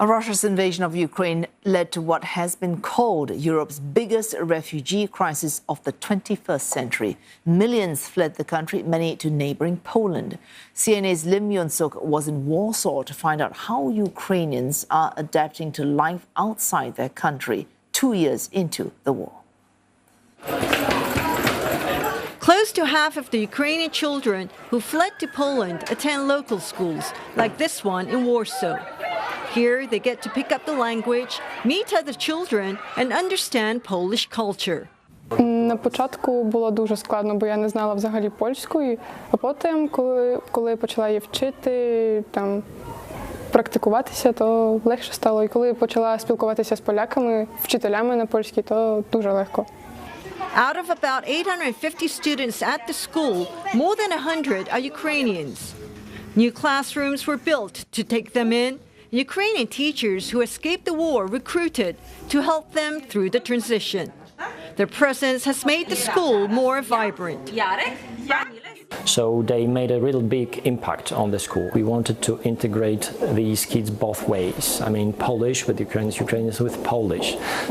Russia's invasion of Ukraine led to what has been called Europe's biggest refugee crisis of the 21st century. Millions fled the country, many to neighbouring Poland. CNA's Lim Yun Suk was in Warsaw to find out how Ukrainians are adapting to life outside their country 2 years into the war. Close to half of the Ukrainian children who fled to Poland attend local schools, like this one in Warsaw. Here, they get to pick up the language, meet other children, and understand Polish culture. На початку було дуже складно, бо я не знала взагалі польської. А потім, коли почала її вчити, практикуватися, то легше стало. І коли почала спілкуватися з поляками, вчителями на польській, то дуже легко. Out of about 850 students at the school, more than 100 are Ukrainians. New classrooms were built to take them in. Ukrainian teachers who escaped the war recruited to help them through the transition. Their presence has made the school more vibrant. So they made a real big impact on the school. We wanted to integrate these kids both ways. I mean, Polish with Ukrainians, Ukrainians with Polish.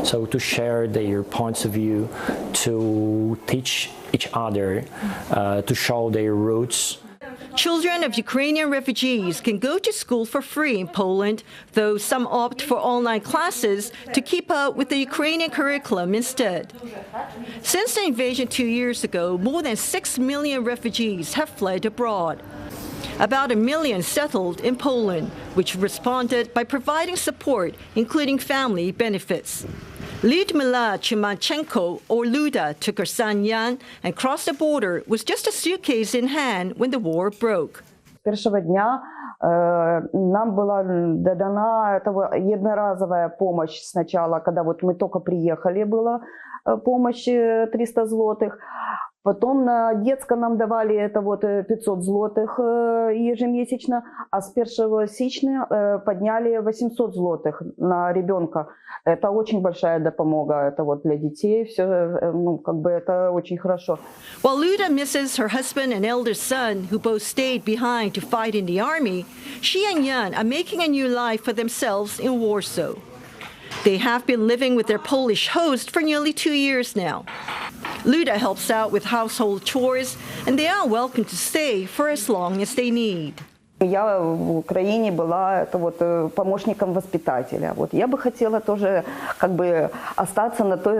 So to share their points of view, to teach each other, to show their roots. Children of Ukrainian refugees can go to school for free in Poland, though some opt for online classes to keep up with the Ukrainian curriculum instead. Since the invasion 2 years ago, more than 6 million refugees have fled abroad. About 1 million settled in Poland, which responded by providing support, including family benefits. Lyudmila Chimachenko, or Luda, took her son Yan and crossed the border with just a suitcase in hand when the war broke. Первого дня нам была дана единоразовая помощь сначала, когда вот мы только приехали, была помощь 300 злотых. Потом на детское нам давали это 500 злотых ежемесячно, а с 1 січня подняли 800 злотых на ребенка. Это очень большая допомога, это для детей, все, это очень хорошо. While Luda misses her husband and elder son, who both stayed behind to fight in the army, she and Jan are making a new life for themselves in Warsaw. They have been living with their Polish host for nearly 2 years now. Luda helps out with household chores, and they are welcome to stay for as long as they need. Я в Украине была помощником воспитателя. Я бы хотела тоже остаться на той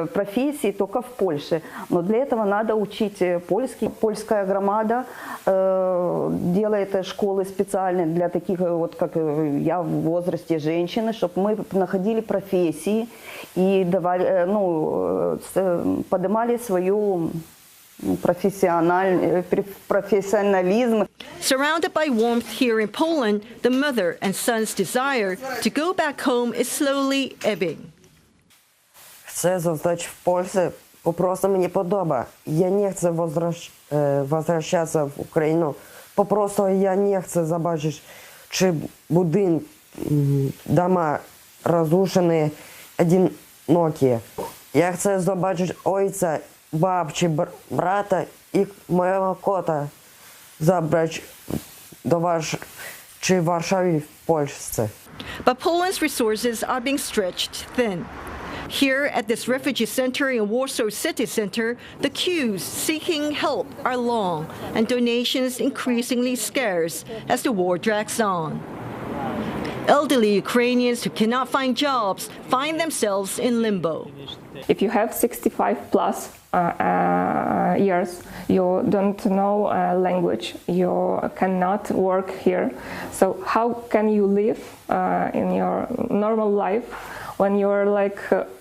профессии, только в Польше. Но для этого надо учить польский. Польская громада делает школы специальные для таких, как я, в возрасте женщины, чтобы мы находили профессии и давали, поднимали свою professionalism. Surrounded by warmth here in Poland, the mother and son's desire to go back home is slowly ebbing. Chcę zostać w Polsce, po prostu mnie podoba. Ja nie chcę wracać w Ukrainę. Po prostu ja nie chcę zobaczyć, czy budynki, domy rozruszone, одиноkie. Ja chcę zobaczyć ojca, babci, brata i mojego kota zabrać do Warszawy w Polsce. But Poland's resources are being stretched thin. Here at this refugee center in Warsaw city center, the queues seeking help are long and donations increasingly scarce as the war drags on. Elderly Ukrainians who cannot find jobs find themselves in limbo. If you have 65 plus years, you don't know language, you cannot work here. So how can you live in your normal life when you're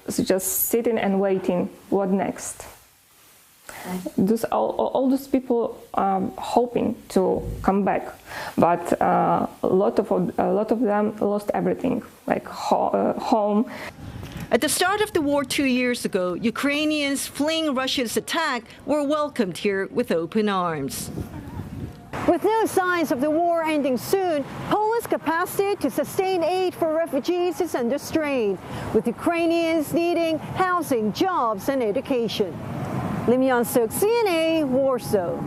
just sitting and waiting? What next? All those people hoping to come back, but a lot of them lost everything, like home. At the start of the war 2 years ago, Ukrainians fleeing Russia's attack were welcomed here with open arms. With no signs of the war ending soon, Poland's capacity to sustain aid for refugees is under strain, with Ukrainians needing housing, jobs, and education. Lim Yun Suk, CNA, Warsaw.